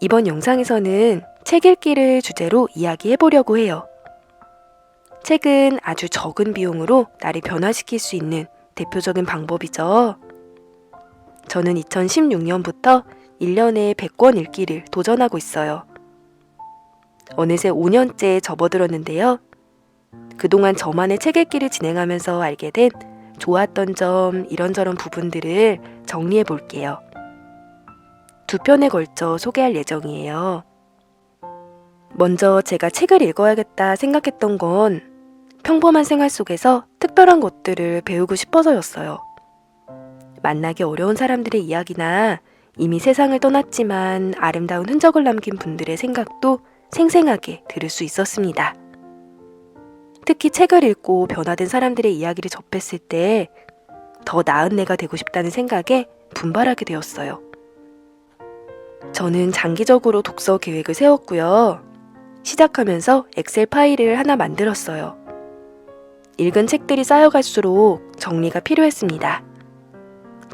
이번 영상에서는 책 읽기를 주제로 이야기해 보려고 해요. 책은 아주 적은 비용으로 나를 변화시킬 수 있는 대표적인 방법이죠. 저는 2016년부터 1년에 100권 읽기를 도전하고 있어요. 어느새 5년째 접어들었는데요. 그동안 저만의 책 읽기를 진행하면서 알게 된 좋았던 점, 이런저런 부분들을 정리해 볼게요. 2편에 걸쳐 소개할 예정이에요. 먼저 제가 책을 읽어야겠다 생각했던 건 평범한 생활 속에서 특별한 것들을 배우고 싶어서였어요. 만나기 어려운 사람들의 이야기나 이미 세상을 떠났지만 아름다운 흔적을 남긴 분들의 생각도 생생하게 들을 수 있었습니다. 특히 책을 읽고 변화된 사람들의 이야기를 접했을 때 더 나은 내가 되고 싶다는 생각에 분발하게 되었어요. 저는 장기적으로 독서 계획을 세웠고요. 시작하면서 엑셀 파일을 하나 만들었어요. 읽은 책들이 쌓여갈수록 정리가 필요했습니다.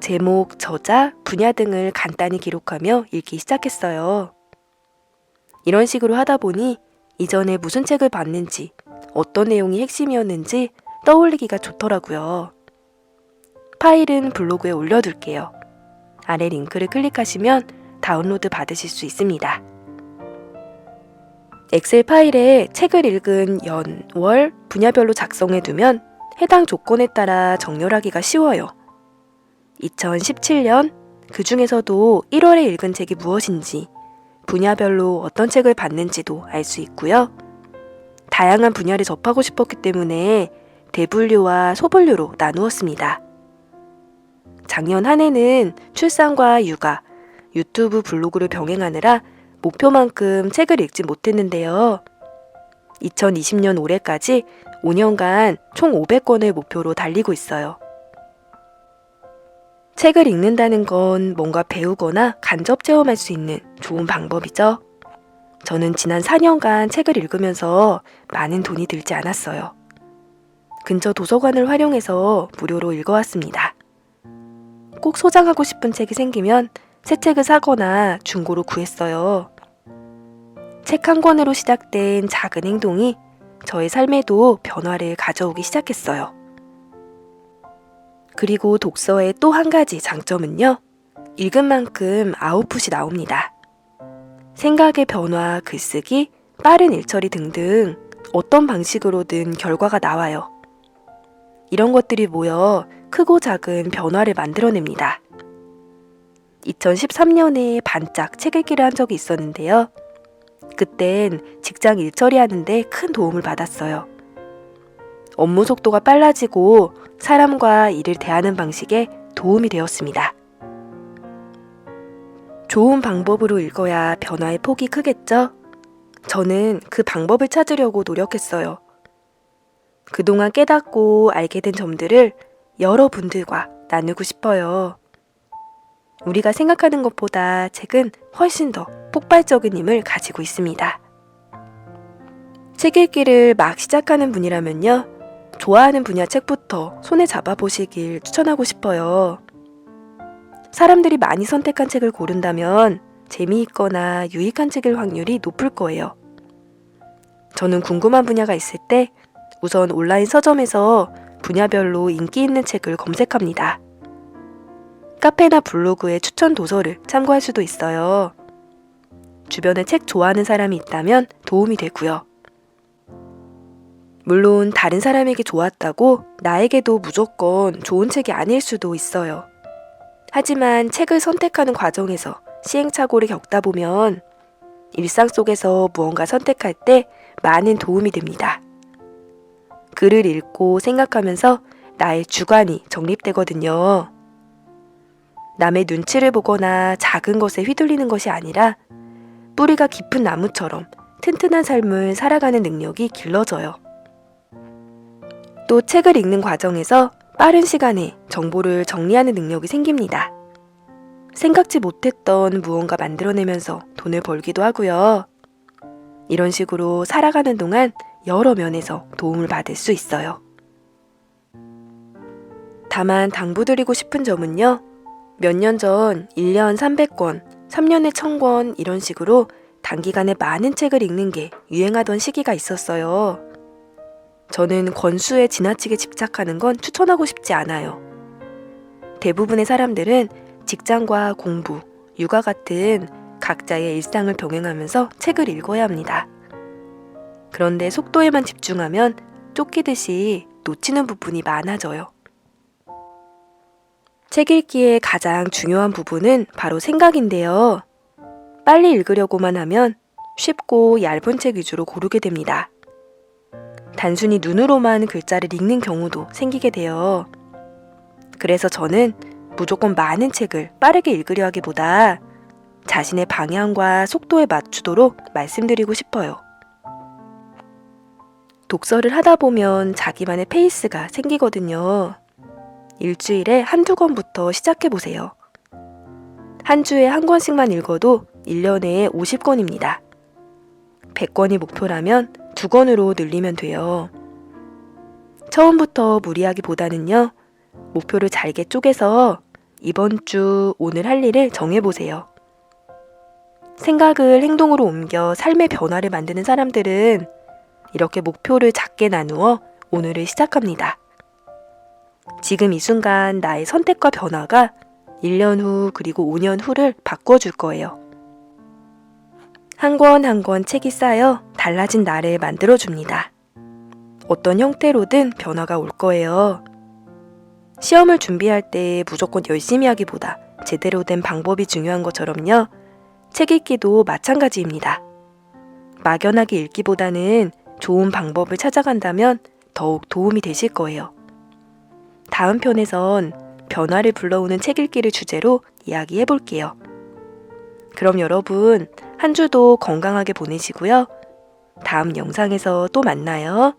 제목, 저자, 분야 등을 간단히 기록하며 읽기 시작했어요. 이런 식으로 하다 보니 이전에 무슨 책을 봤는지, 어떤 내용이 핵심이었는지 떠올리기가 좋더라고요. 파일은 블로그에 올려둘게요. 아래 링크를 클릭하시면 다운로드 받으실 수 있습니다. 엑셀 파일에 책을 읽은 연, 월, 분야별로 작성해 두면 해당 조건에 따라 정렬하기가 쉬워요. 2017년, 그 중에서도 1월에 읽은 책이 무엇인지, 분야별로 어떤 책을 봤는지도 알 수 있고요. 다양한 분야를 접하고 싶었기 때문에 대분류와 소분류로 나누었습니다. 작년 한 해는 출산과 육아, 유튜브 블로그를 병행하느라 목표만큼 책을 읽지 못했는데요. 2020년 올해까지 5년간 총 500권을 목표로 달리고 있어요. 책을 읽는다는 건 뭔가 배우거나 간접 체험할 수 있는 좋은 방법이죠. 저는 지난 4년간 책을 읽으면서 많은 돈이 들지 않았어요. 근처 도서관을 활용해서 무료로 읽어왔습니다. 꼭 소장하고 싶은 책이 생기면 새 책을 사거나 중고로 구했어요. 책 한 권으로 시작된 작은 행동이 저의 삶에도 변화를 가져오기 시작했어요. 그리고 독서의 또 한 가지 장점은요. 읽은 만큼 아웃풋이 나옵니다. 생각의 변화, 글쓰기, 빠른 일처리 등등 어떤 방식으로든 결과가 나와요. 이런 것들이 모여 크고 작은 변화를 만들어냅니다. 2013년에 반짝 책 읽기를 한 적이 있었는데요. 그땐 직장 일처리하는데 큰 도움을 받았어요. 업무 속도가 빨라지고 사람과 일을 대하는 방식에 도움이 되었습니다. 좋은 방법으로 읽어야 변화의 폭이 크겠죠? 저는 그 방법을 찾으려고 노력했어요. 그동안 깨닫고 알게 된 점들을 여러분들과 나누고 싶어요. 우리가 생각하는 것보다 책은 훨씬 더 폭발적인 힘을 가지고 있습니다. 책 읽기를 막 시작하는 분이라면요. 좋아하는 분야 책부터 손에 잡아보시길 추천하고 싶어요. 사람들이 많이 선택한 책을 고른다면 재미있거나 유익한 책일 확률이 높을 거예요. 저는 궁금한 분야가 있을 때 우선 온라인 서점에서 분야별로 인기 있는 책을 검색합니다. 카페나 블로그의 추천 도서를 참고할 수도 있어요. 주변에 책 좋아하는 사람이 있다면 도움이 되고요. 물론 다른 사람에게 좋았다고 나에게도 무조건 좋은 책이 아닐 수도 있어요. 하지만 책을 선택하는 과정에서 시행착오를 겪다 보면 일상 속에서 무언가 선택할 때 많은 도움이 됩니다. 글을 읽고 생각하면서 나의 주관이 정립되거든요. 남의 눈치를 보거나 작은 것에 휘둘리는 것이 아니라 뿌리가 깊은 나무처럼 튼튼한 삶을 살아가는 능력이 길러져요. 또 책을 읽는 과정에서 빠른 시간에 정보를 정리하는 능력이 생깁니다. 생각지 못했던 무언가 만들어내면서 돈을 벌기도 하고요. 이런 식으로 살아가는 동안 여러 면에서 도움을 받을 수 있어요. 다만 당부드리고 싶은 점은요. 몇 년 전 1년 300권, 3년에 1000권 이런 식으로 단기간에 많은 책을 읽는 게 유행하던 시기가 있었어요. 저는 권수에 지나치게 집착하는 건 추천하고 싶지 않아요. 대부분의 사람들은 직장과 공부, 육아 같은 각자의 일상을 병행하면서 책을 읽어야 합니다. 그런데 속도에만 집중하면 쫓기듯이 놓치는 부분이 많아져요. 책 읽기의 가장 중요한 부분은 바로 생각인데요. 빨리 읽으려고만 하면 쉽고 얇은 책 위주로 고르게 됩니다. 단순히 눈으로만 글자를 읽는 경우도 생기게 돼요. 그래서 저는 무조건 많은 책을 빠르게 읽으려 하기보다 자신의 방향과 속도에 맞추도록 말씀드리고 싶어요. 독서를 하다 보면 자기만의 페이스가 생기거든요. 일주일에 한두 권부터 시작해보세요. 한 주에 한 권씩만 읽어도 1년에 50권입니다. 100권이 목표라면 2권으로 늘리면 돼요. 처음부터 무리하기보다는요, 목표를 잘게 쪼개서 이번 주 오늘 할 일을 정해보세요. 생각을 행동으로 옮겨 삶의 변화를 만드는 사람들은 이렇게 목표를 작게 나누어 오늘을 시작합니다. 지금 이 순간 나의 선택과 변화가 1년 후 그리고 5년 후를 바꿔줄 거예요. 한 권 한 권 책이 쌓여 달라진 나를 만들어줍니다. 어떤 형태로든 변화가 올 거예요. 시험을 준비할 때 무조건 열심히 하기보다 제대로 된 방법이 중요한 것처럼요. 책 읽기도 마찬가지입니다. 막연하게 읽기보다는 좋은 방법을 찾아간다면 더욱 도움이 되실 거예요. 다음 편에선 변화를 불러오는 책 읽기를 주제로 이야기해 볼게요. 그럼 여러분, 한 주도 건강하게 보내시고요. 다음 영상에서 또 만나요.